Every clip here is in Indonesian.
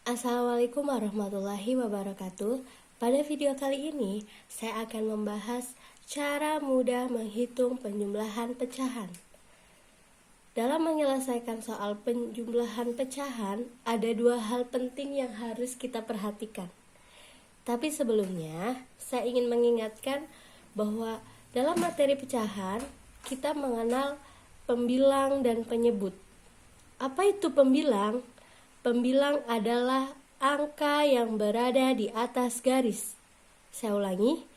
Assalamualaikum warahmatullahi wabarakatuh. Pada video kali ini, saya akan membahas cara mudah menghitung penjumlahan pecahan. Dalam menyelesaikan soal penjumlahan pecahan, ada dua hal penting yang harus kita perhatikan. Tapi sebelumnya, saya ingin mengingatkan bahwa dalam materi pecahan, kita mengenal pembilang dan penyebut. Apa itu pembilang? Pembilang adalah angka yang berada di atas garis. Saya ulangi,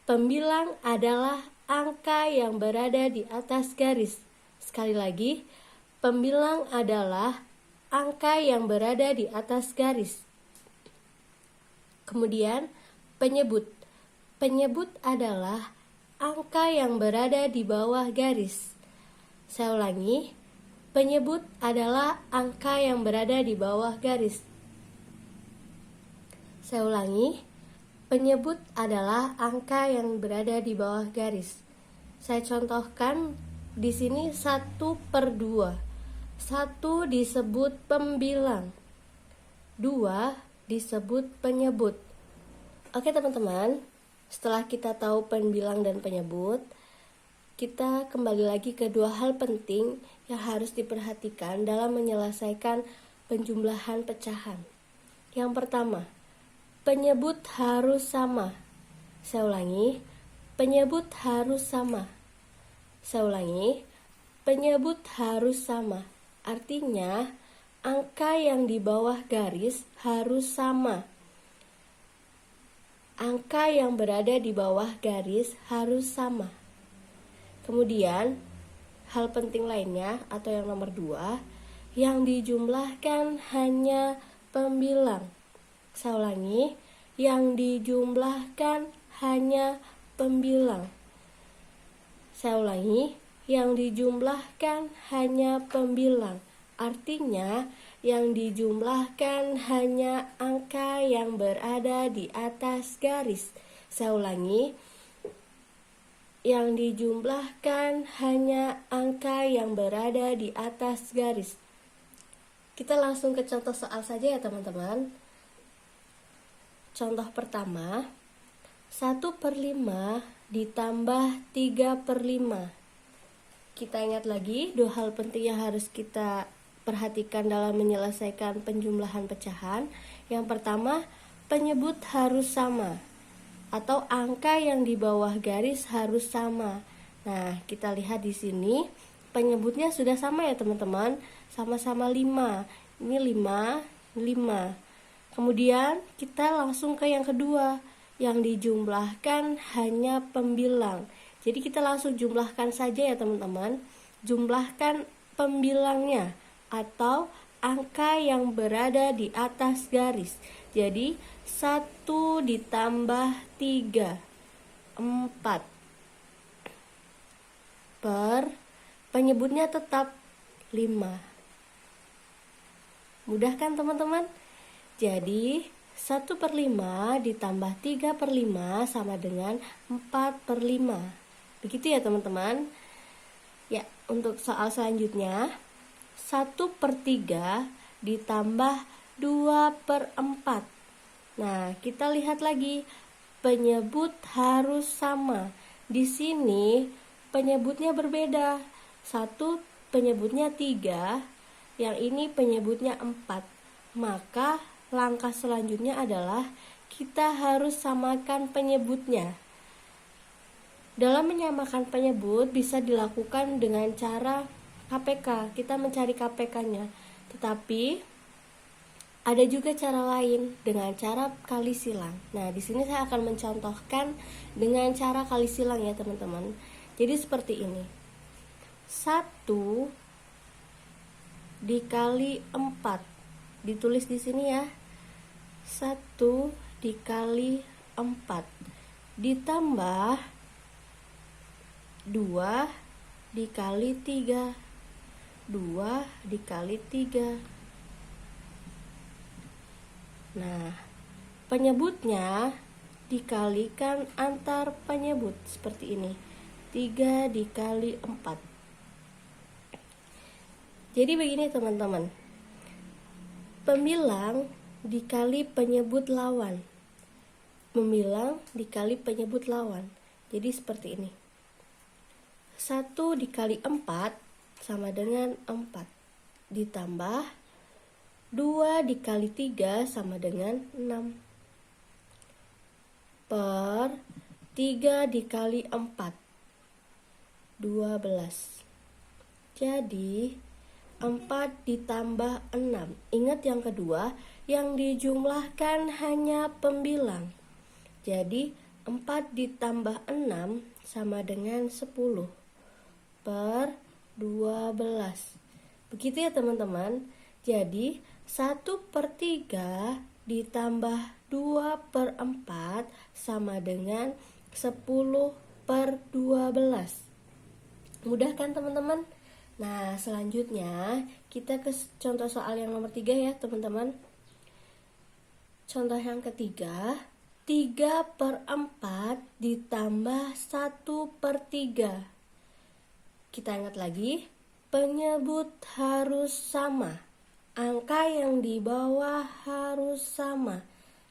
pembilang adalah angka yang berada di atas garis. Sekali lagi, pembilang adalah angka yang berada di atas garis. Kemudian, penyebut. Penyebut adalah angka yang berada di bawah garis. Saya ulangi, penyebut adalah angka yang berada di bawah garis. Saya ulangi, penyebut adalah angka yang berada di bawah garis. Saya contohkan di sini 1/2. 1 disebut pembilang, 2 disebut penyebut. Oke teman-teman, setelah kita tahu pembilang dan penyebut, kita kembali lagi ke dua hal penting yang harus diperhatikan dalam menyelesaikan penjumlahan pecahan. Yang pertama, penyebut harus sama. Saya ulangi, penyebut harus sama. Saya ulangi, penyebut harus sama. Artinya, angka yang di bawah garis harus sama. Angka yang berada di bawah garis harus sama. Kemudian, hal penting lainnya atau yang nomor 2, yang dijumlahkan hanya pembilang. Saya ulangi, yang dijumlahkan hanya pembilang. Saya ulangi, yang dijumlahkan hanya pembilang. Artinya, yang dijumlahkan hanya angka yang berada di atas garis. Saya ulangi, yang dijumlahkan hanya angka yang berada di atas garis. Kita langsung ke contoh soal saja ya teman-teman. Contoh pertama, 1/5 ditambah 3/5. Kita ingat lagi dua hal penting yang harus kita perhatikan dalam menyelesaikan penjumlahan pecahan. Yang pertama, penyebut harus sama, atau angka yang di bawah garis harus sama. Nah, kita lihat di sini penyebutnya sudah sama ya teman-teman, sama-sama 5. Ini 5, 5. Kemudian kita langsung ke yang kedua, yang dijumlahkan hanya pembilang. Jadi kita langsung jumlahkan saja ya teman-teman. Jumlahkan pembilangnya atau angka yang berada di atas garis. Jadi 1 ditambah 3, 4. Per penyebutnya tetap 5. Mudah kan teman-teman? Jadi 1/5 ditambah 3/5 sama dengan 4/5. Begitu ya teman-teman. Ya, untuk soal selanjutnya, 1/3 ditambah 2/4. Nah, kita lihat lagi, penyebut harus sama. Di sini penyebutnya berbeda. 1 penyebutnya 3, yang ini penyebutnya 4. Maka langkah selanjutnya adalah kita harus samakan penyebutnya. Dalam menyamakan penyebut bisa dilakukan dengan cara KPK. Kita mencari KPK-nya. Tetapi ada juga cara lain dengan cara kali silang. Nah, di sini saya akan mencontohkan dengan cara kali silang ya, teman-teman. Jadi seperti ini. 1 dikali 4. Ditulis di sini ya. 1 dikali 4 ditambah 2 dikali 3. 2 dikali 3. Nah, penyebutnya dikalikan antar penyebut seperti ini. 3 dikali 4. Jadi begini teman-teman. Pembilang dikali penyebut lawan. Membilang dikali penyebut lawan. Jadi seperti ini. 1 dikali 4 sama dengan 4. Ditambah 2 dikali 3 sama dengan 6. Per 3 dikali 4. 12. Jadi 4 ditambah 6. Ingat yang kedua, yang dijumlahkan hanya pembilang. Jadi 4 ditambah 6 sama dengan 10 per 12. Begitu ya teman-teman. Jadi 1/3 ditambah 2/4 sama dengan 10/12. Mudah kan teman-teman? Nah, selanjutnya kita ke contoh soal yang nomor 3 ya teman-teman. Contoh yang ketiga, 3/4 ditambah 1/3. Kita ingat lagi, penyebut harus sama. Angka yang di bawah harus sama.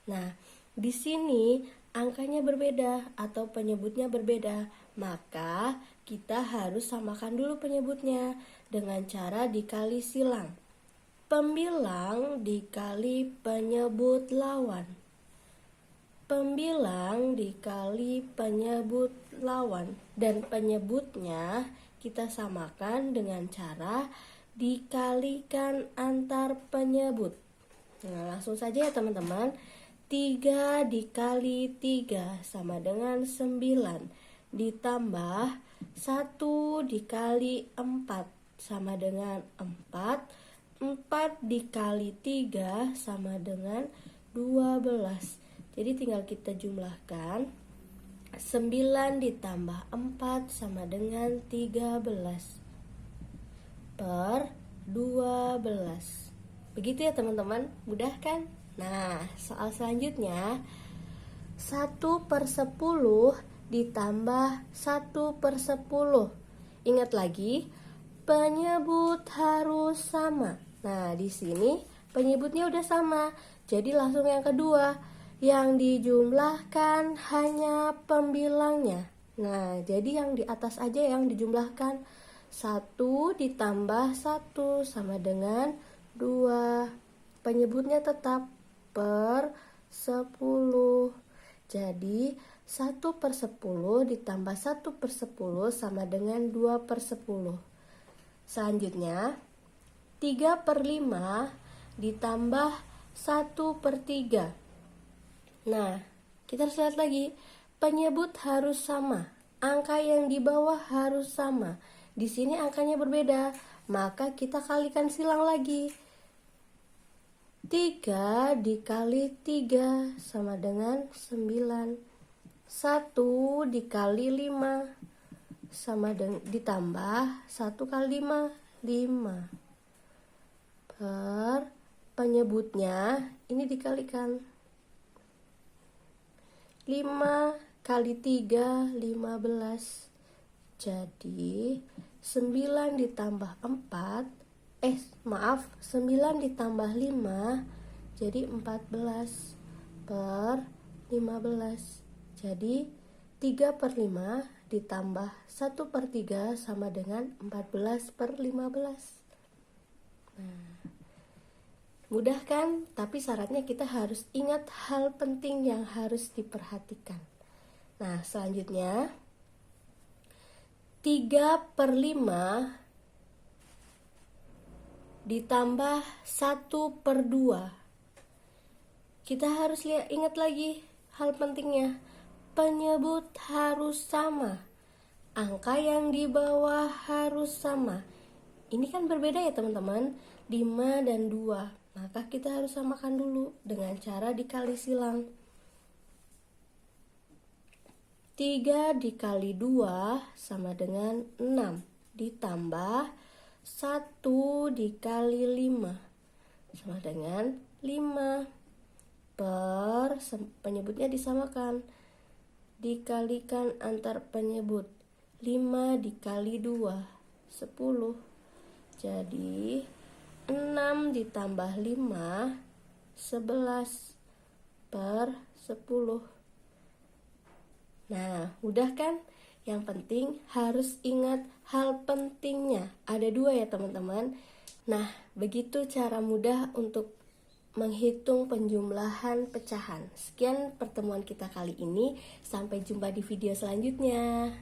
Nah, di sini angkanya berbeda atau penyebutnya berbeda. Maka kita harus samakan dulu penyebutnya dengan cara dikali silang. Pembilang dikali penyebut lawan. Pembilang dikali penyebut lawan. Dan penyebutnya kita samakan dengan cara dikalikan antar penyebut. Nah, langsung saja ya teman-teman. 3 dikali 3 sama dengan 9. Ditambah 1 dikali 4 sama dengan 4. 4 dikali 3 sama dengan 12. Jadi tinggal kita jumlahkan. 9 ditambah 4 sama dengan 13 per 12. Begitu ya teman-teman, mudah kan? Nah, soal selanjutnya 1/10 ditambah 1/10. Ingat lagi, penyebut harus sama. Nah, di sini penyebutnya udah sama. Jadi langsung yang kedua, yang dijumlahkan hanya pembilangnya. Nah, jadi yang di atas aja yang dijumlahkan. 1 ditambah 1 sama dengan 2. Penyebutnya tetap per 10. Jadi 1/10 ditambah 1/10 sama dengan 2/10. Selanjutnya 3/5 ditambah 1/3. Nah, kita harus lihat lagi. Penyebut harus sama. Angka yang di bawah harus sama. Di sini angkanya berbeda. Maka kita kalikan silang lagi. 3 dikali 3 sama dengan 9. 1 dikali 5 sama dengan ditambah 1 kali 5, 5. Per penyebutnya ini dikalikan. 5 kali 3, 15. Jadi 9 ditambah 4 9 ditambah 5 jadi 14 per 15. Jadi 3/5 ditambah 1/3 sama dengan 14 per 15. Nah, mudah kan? Tapi syaratnya kita harus ingat hal penting yang harus diperhatikan. Nah, selanjutnya 3/5 ditambah 1/2. Kita harus ingat lagi hal pentingnya. Penyebut harus sama. Angka yang di bawah harus sama. Ini kan berbeda ya teman-teman. 5 dan 2. Maka kita harus samakan dulu dengan cara dikali silang. 3 dikali 2 sama dengan 6. Ditambah 1 dikali 5 sama dengan 5 per penyebutnya disamakan. Dikalikan antar penyebut. 5 dikali 2, 10. Jadi 6 ditambah 5 11 per 10. Nah, mudah kan? Yang penting harus ingat hal pentingnya. Ada 2 ya teman-teman. Nah, begitu cara mudah untuk menghitung penjumlahan pecahan. Sekian pertemuan kita kali ini. Sampai jumpa di video selanjutnya.